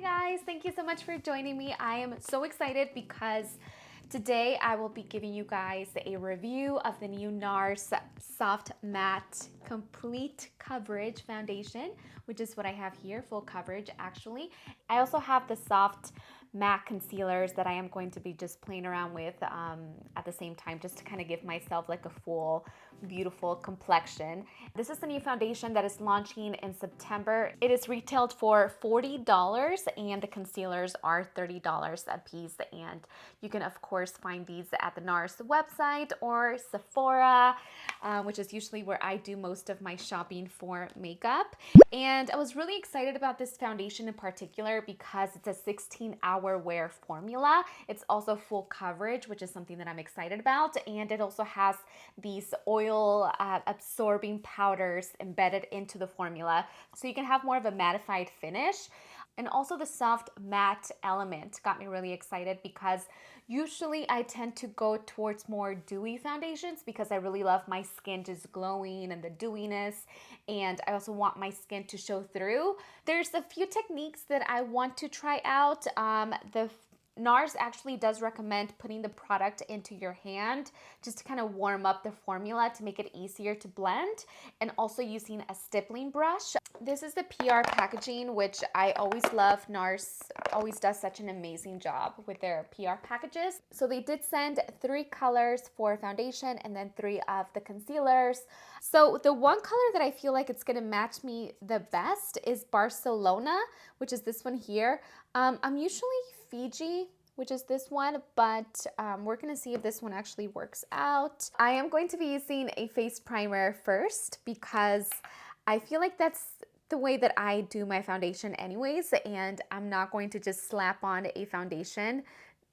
Hi guys, thank you so much for joining me. I am so excited because today I will be giving you guys a review of the new NARS Soft Matte Complete Coverage Foundation, which is what I have here, full coverage actually. I also have the soft matte concealers that I am going to be just playing around with at the same time, just to kind of give myself like a full beautiful complexion. This is the new foundation that is launching in September. It is retailed for $40 and the concealers are $30 a piece, and you can of course find these at the NARS website or Sephora, which is usually where I do most of my shopping for makeup. And I was really excited about this foundation in particular because it's a 16-hour wear formula. It's also full coverage, which is something that I'm excited about, and it also has these oil absorbing powders embedded into the formula, so you can have more of a mattified finish. And also the soft matte element got me really excited because usually I tend to go towards more dewy foundations because I really love my skin just glowing and the dewiness, and I also want my skin to show through. There's a few techniques that I want to try out. The NARS actually does recommend putting the product into your hand just to kind of warm up the formula to make it easier to blend, and also using a stippling brush. This is the PR packaging, which I always love. NARS always does such an amazing job with their PR packages. So they did send 3 colors for foundation and then 3 of the concealers. So the one color that I feel like it's gonna match me the best is Barcelona, which is this one here. I'm usually Fiji, which is this one, but we're gonna see if this one actually works out. I am going to be using a face primer first because I feel like that's the way that I do my foundation anyways, and I'm not going to just slap on a foundation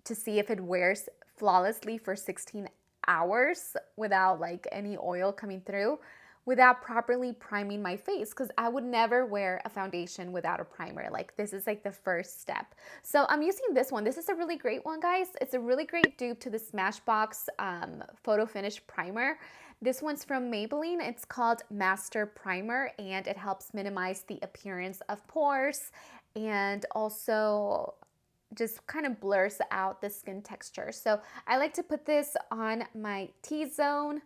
to see if it wears flawlessly for 16 hours without like any oil coming through, without properly priming my face, because I would never wear a foundation without a primer. Like, this is like the first step. So I'm using this one. This is a really great one, guys. It's a really great dupe to the Smashbox Photo Finish Primer. This one's from Maybelline. It's called Master Primer, and it helps minimize the appearance of pores and also just kind of blurs out the skin texture. So I like to put this on my T-zone,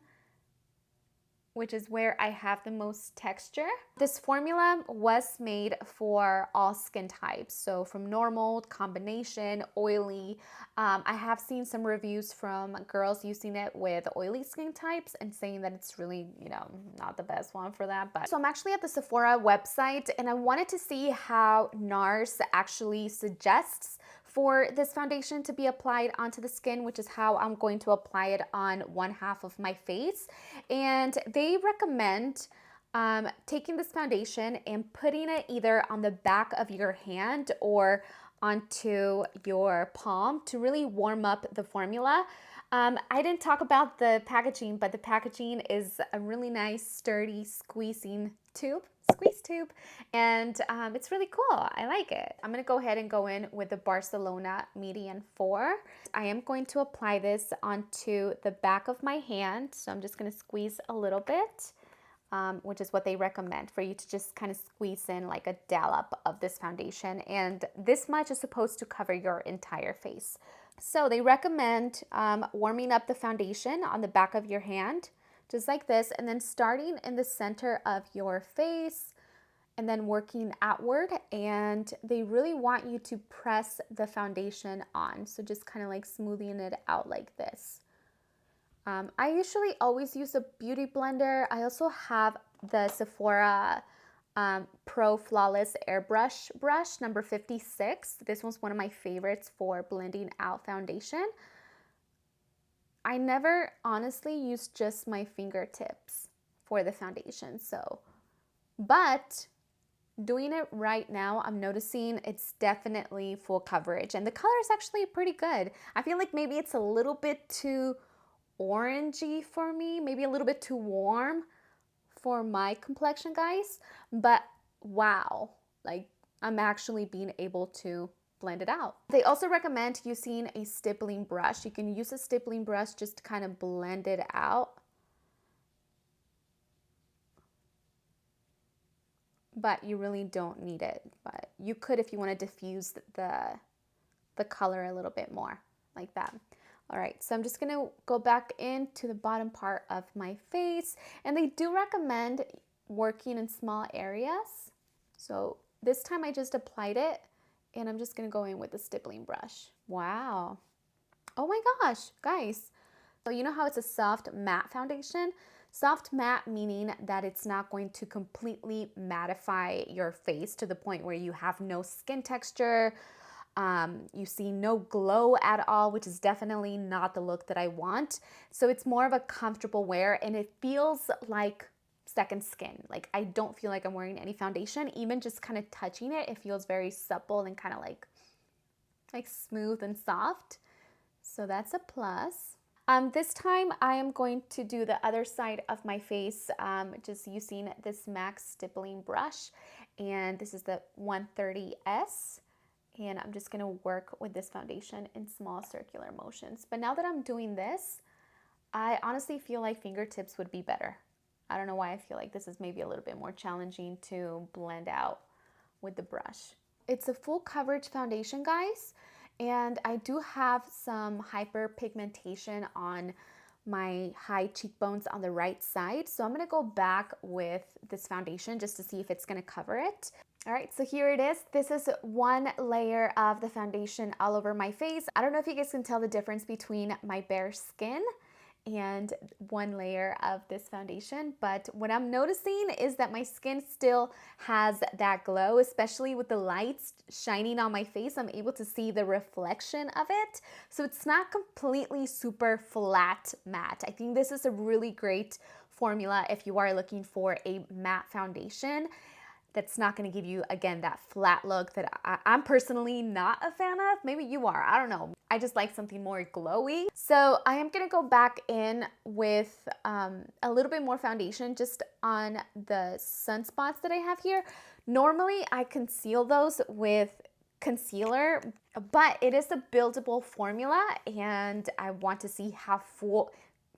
which is where I have the most texture. This formula was made for all skin types, so from normal, combination, oily. I have seen some reviews from girls using it with oily skin types and saying that it's really, not the best one for that. But so I'm actually at the Sephora website, and I wanted to see how NARS actually suggests for this foundation to be applied onto the skin, which is how I'm going to apply it on one half of my face. And they recommend taking this foundation and putting it either on the back of your hand or onto your palm to really warm up the formula. I didn't talk about the packaging, but the packaging is a really nice, sturdy, squeeze tube, and it's really cool. I like it. I'm gonna go ahead and go in with the Barcelona Medium 4. I am going to apply this onto the back of my hand, so I'm just gonna squeeze a little bit, which is what they recommend, for you to just kind of squeeze in like a dollop of this foundation, and this much is supposed to cover your entire face. So they recommend warming up the foundation on the back of your hand, just like this, and then starting in the center of your face and then working outward. And they really want you to press the foundation on, so just kind of like smoothing it out like this. I usually always use a beauty blender. I also have the Sephora Pro Flawless Airbrush brush number 56. This one's one of my favorites for blending out foundation. I never honestly use just my fingertips for the foundation, but doing it right now, I'm noticing it's definitely full coverage, and the color is actually pretty good. I feel like maybe it's a little bit too orangey for me, maybe a little bit too warm for my complexion, guys, but wow, like I'm actually being able to blend it out. They also recommend using a stippling brush. You can use a stippling brush just to kind of blend it out. but you really don't need it. But you could if you want to diffuse the color a little bit more, like that. All right, so I'm just gonna go back into the bottom part of my face, and they do recommend working in small areas. So this time I just applied it, and I'm just gonna go in with the stippling brush. Wow. Oh my gosh, guys. So you know how it's a soft matte foundation? Soft matte meaning that it's not going to completely mattify your face to the point where you have no skin texture, you see no glow at all, which is definitely not the look that I want. So it's more of a comfortable wear, and it feels like second skin. Like I don't feel like I'm wearing any foundation. Even just kind of touching it, it feels very supple and kind of like smooth and soft. So that's a plus. This time I am going to do the other side of my face, just using this MAC stippling brush, and this is the 130S. And I'm just gonna work with this foundation in small circular motions. But now that I'm doing this, I honestly feel like fingertips would be better. I don't know why I feel like this is maybe a little bit more challenging to blend out with the brush. It's a full coverage foundation, guys. And I do have some hyperpigmentation on my high cheekbones on the right side. So I'm gonna go back with this foundation just to see if it's gonna cover it. All right, so here it is. This is one layer of the foundation all over my face. I don't know if you guys can tell the difference between my bare skin and one layer of this foundation, but what I'm noticing is that my skin still has that glow, especially with the lights shining on my face. I'm able to see the reflection of it. So it's not completely super flat matte. I think this is a really great formula if you are looking for a matte foundation that's not going to give you, again, that flat look that I'm personally not a fan of. Maybe you are, I don't know. I just like something more glowy. So I am going to go back in with a little bit more foundation just on the sunspots that I have here. Normally I conceal those with concealer, but it is a buildable formula and I want to see how full,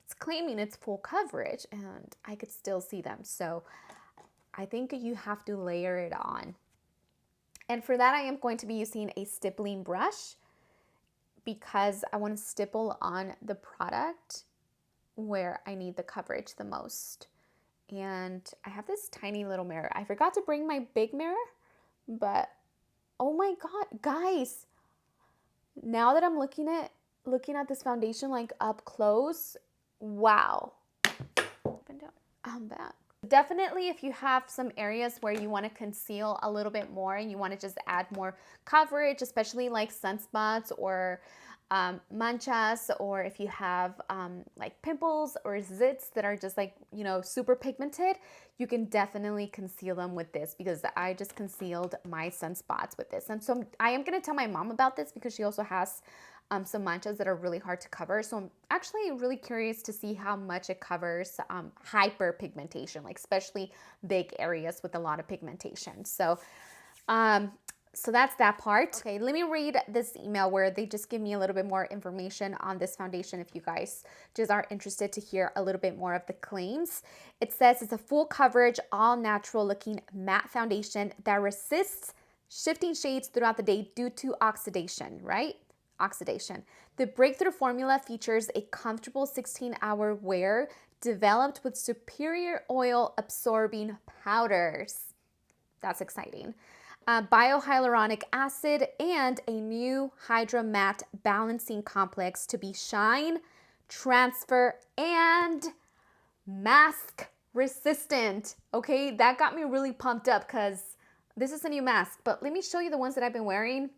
it's claiming it's full coverage and I could still see them. So I think you have to layer it on. And for that, I am going to be using a stippling brush because I want to stipple on the product where I need the coverage the most. And I have this tiny little mirror. I forgot to bring my big mirror, but oh my God, guys, now that I'm looking at this foundation like up close, wow. Up and down, I'm back. Definitely if you have some areas where you want to conceal a little bit more and you want to just add more coverage, especially like sunspots or manchas, or if you have like pimples or zits that are just like, you know, super pigmented, you can definitely conceal them with this because I just concealed my sunspots with this. And so I am going to tell my mom about this because she also has some manchas that are really hard to cover. So I'm actually really curious to see how much it covers hyperpigmentation, like especially big areas with a lot of pigmentation. So, so that's that part. Okay, let me read this email where they just give me a little bit more information on this foundation if you guys just are interested to hear a little bit more of the claims. It says it's a full coverage, all natural looking matte foundation that resists shifting shades throughout the day due to oxidation, right? Oxidation. The breakthrough formula features a comfortable 16-hour wear developed with superior oil absorbing powders. That's exciting. Biohyaluronic acid and a new Hydramatte Balancing Complex to be shine, transfer, and mask resistant. Okay, that got me really pumped up because this is a new mask, but let me show you the ones that I've been wearing.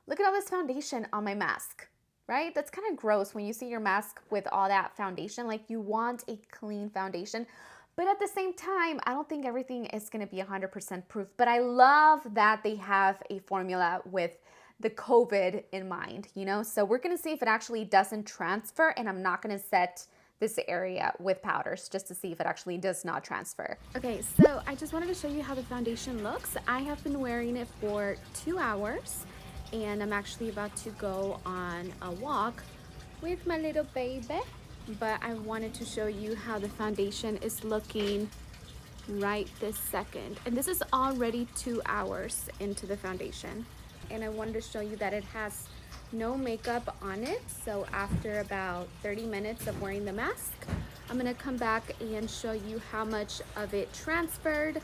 Look at all this foundation on my mask, right? That's kind of gross when you see your mask with all that foundation. Like you want a clean foundation, but at the same time, I don't think everything is going to be 100% proof, but I love that they have a formula with the COVID in mind, you know? So we're going to see if it actually doesn't transfer, and I'm not going to set this area with powders just to see if it actually does not transfer. Okay, so I just wanted to show you how the foundation looks. I have been wearing it for 2 hours. And I'm actually about to go on a walk with my little baby, but I wanted to show you how the foundation is looking right this second. And this is already 2 hours into the foundation. And I wanted to show you that it has no makeup on it. So after about 30 minutes of wearing the mask, I'm gonna come back and show you how much of it transferred,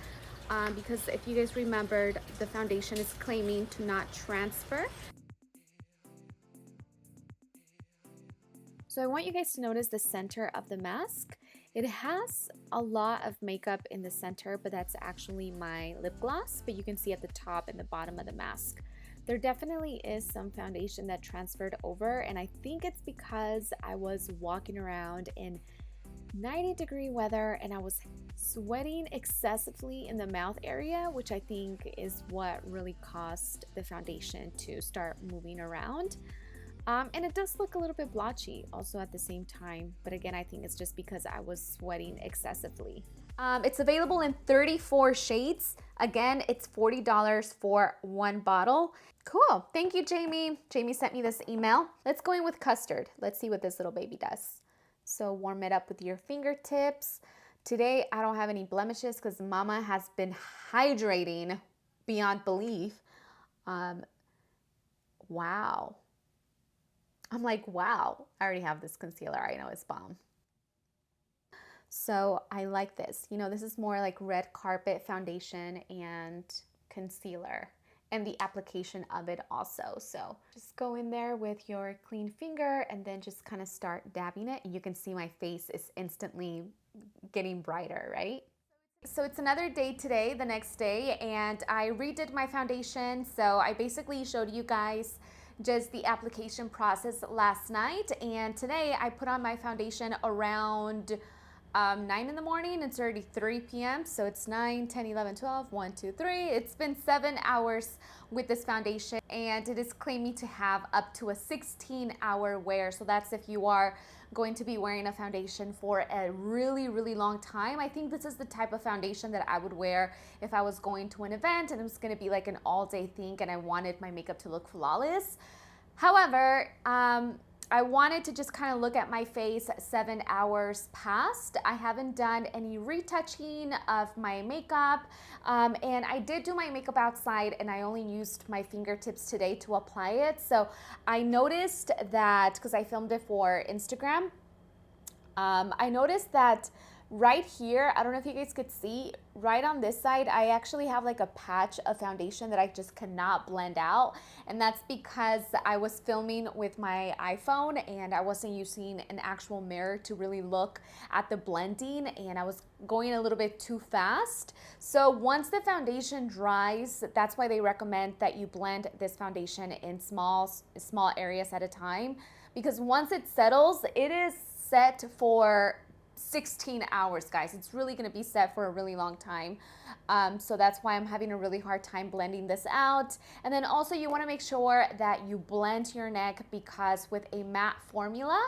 because if you guys remembered, the foundation is claiming to not transfer. So I want you guys to notice the center of the mask. It has a lot of makeup in the center, but that's actually my lip gloss, but you can see at the top and the bottom of the mask. There definitely is some foundation that transferred over, and I think it's because I was walking around in 90-degree weather and I was sweating excessively in the mouth area, which I think is what really caused the foundation to start moving around. And it does look a little bit blotchy also at the same time, but again, I think it's just because I was sweating excessively. It's available in 34 shades. Again, it's $40 for one bottle. Cool, thank you, Jamie. Jamie sent me this email. Let's go in with Custard. Let's see what this little baby does. So warm it up with your fingertips. Today, I don't have any blemishes because Mama has been hydrating beyond belief. Wow. I'm like, wow, I already have this concealer. I know it's bomb. So I like this. You know, this is more like red carpet foundation and concealer, and the application of it also. So just go in there with your clean finger and then just kind of start dabbing it. And you can see my face is instantly getting brighter, right? So it's another day today, the next day, and I redid my foundation. So I basically showed you guys just the application process last night, and today I put on my foundation around 9 in the morning. It's already 3 p.m. So it's 9, 10, 11, 12, 1, 2, 3. It's been 7 hours with this foundation, and it is claiming to have up to a 16-hour wear. So that's if you are going to be wearing a foundation for a really, really long time. I think this is the type of foundation that I would wear if I was going to an event and it was going to be like an all-day thing and I wanted my makeup to look flawless. However, I wanted to just kind of look at my face 7 hours past. I haven't done any retouching of my makeup, and I did do my makeup outside and I only used my fingertips today to apply it. So I noticed that, because I filmed it for Instagram, I noticed that right here, I don't know if you guys could see, right on this side, I actually have like a patch of foundation that I just cannot blend out. And that's because I was filming with my iPhone and I wasn't using an actual mirror to really look at the blending, and I was going a little bit too fast. So once the foundation dries, that's why they recommend that you blend this foundation in small areas at a time, because once it settles, it is set for 16 hours, guys. It's really going to be set for a really long time. So that's why I'm having a really hard time blending this out. And then also you want to make sure that you blend your neck, because with a matte formula,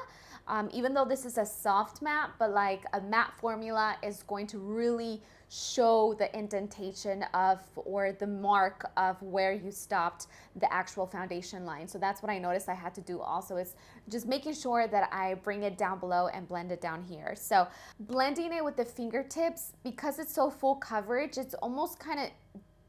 even though this is a soft matte, but like a matte formula is going to really show the indentation of, or the mark of where you stopped the actual foundation line. So that's what I noticed I had to do also, is just making sure that I bring it down below and blend it down here. So blending it with the fingertips, because it's so full coverage, it's almost kind of,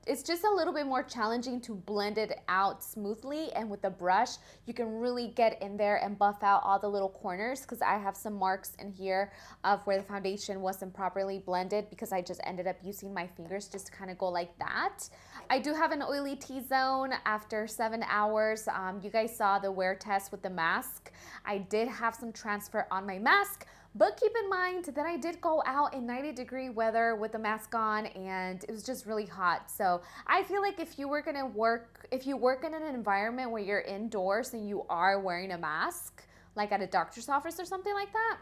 it's just a little bit more challenging to blend it out smoothly, and with the brush you can really get in there and buff out all the little corners, because I have some marks in here of where the foundation wasn't properly blended because I just ended up using my fingers just to kind of go like that. I do have an oily T-zone after 7 hours. You guys saw the wear test with the mask. I did have some transfer on my mask, but keep in mind that I did go out in 90-degree weather with the mask on, and it was just really hot. So I feel like if you work in an environment where you're indoors and you are wearing a mask, like at a doctor's office or something like that,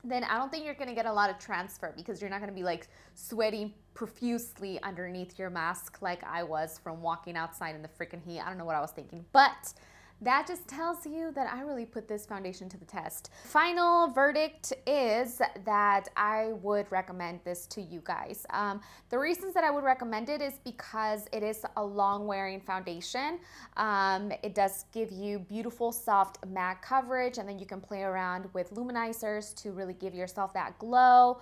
then I don't think you're gonna get a lot of transfer, because you're not gonna be like sweating profusely underneath your mask like I was from walking outside in the freaking heat. I don't know what I was thinking, but that just tells you that I really put this foundation to the test. Final verdict is that I would recommend this to you guys. The reasons that I would recommend it is because it is a long wearing foundation. It does give you beautiful soft matte coverage, and then you can play around with luminizers to really give yourself that glow.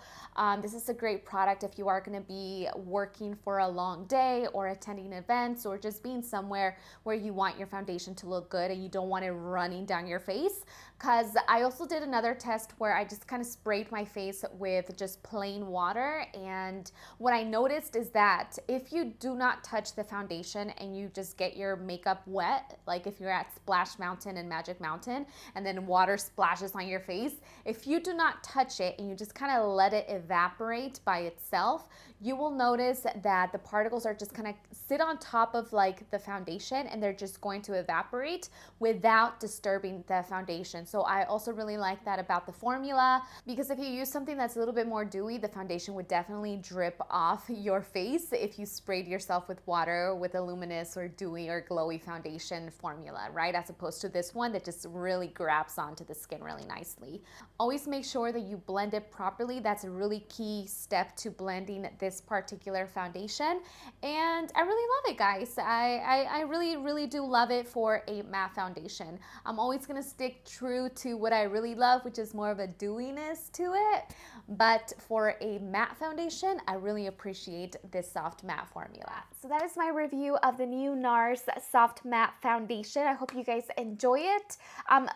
This is a great product if you are going to be working for a long day or attending events or just being somewhere where you want your foundation to look good and you don't want it running down your face. Because I also did another test where I just kind of sprayed my face with just plain water, and what I noticed is that if you do not touch the foundation and you just get your makeup wet, like if you're at Splash Mountain and Magic Mountain and then water splashes on your face, if you do not touch it and you just kind of let it evaporate by itself, you will notice that the particles are just kind of sit on top of like the foundation and they're just going to evaporate without disturbing the foundation. So I also really like that about the formula, because if you use something that's a little bit more dewy, the foundation would definitely drip off your face if you sprayed yourself with water with a luminous or dewy or glowy foundation formula, right? As opposed to this one that just really grabs onto the skin really nicely. Always make sure that you blend it properly. That's a really key step to blending this particular foundation. And I really love it, guys. I really do love it for a matte foundation. I'm always gonna stick true to what I really love, which is more of a dewiness to it. But for a matte foundation, I really appreciate this soft matte formula. So that is my review of the new NARS Soft Matte Foundation. I hope you guys enjoy it.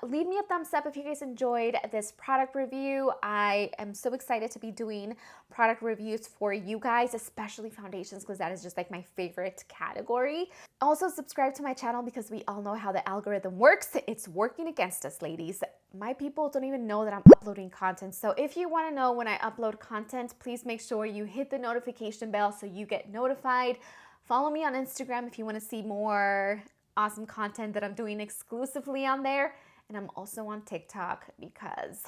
Leave me a thumbs up if you guys enjoyed this product review. I am so excited to be doing product reviews for you guys, especially foundations, because that is just like my favorite category. Also, subscribe to my channel because we all know how the algorithm works. It's working against us, ladies. My people don't even know that I'm uploading content. So if you want to know when I upload content, please make sure you hit the notification bell so you get notified. Follow me on Instagram if you want to see more awesome content that I'm doing exclusively on there. And I'm also on TikTok because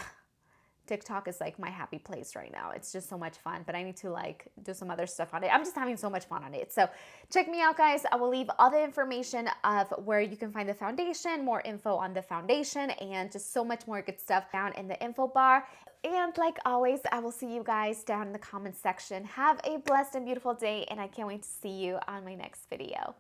TikTok is like my happy place right now. It's just so much fun, but I need to like do some other stuff on it. I'm just having so much fun on it. So check me out, guys. I will leave all the information of where you can find the foundation, more info on the foundation, and just so much more good stuff down in the info bar. And like always, I will see you guys down in the comments section. Have a blessed and beautiful day, and I can't wait to see you on my next video.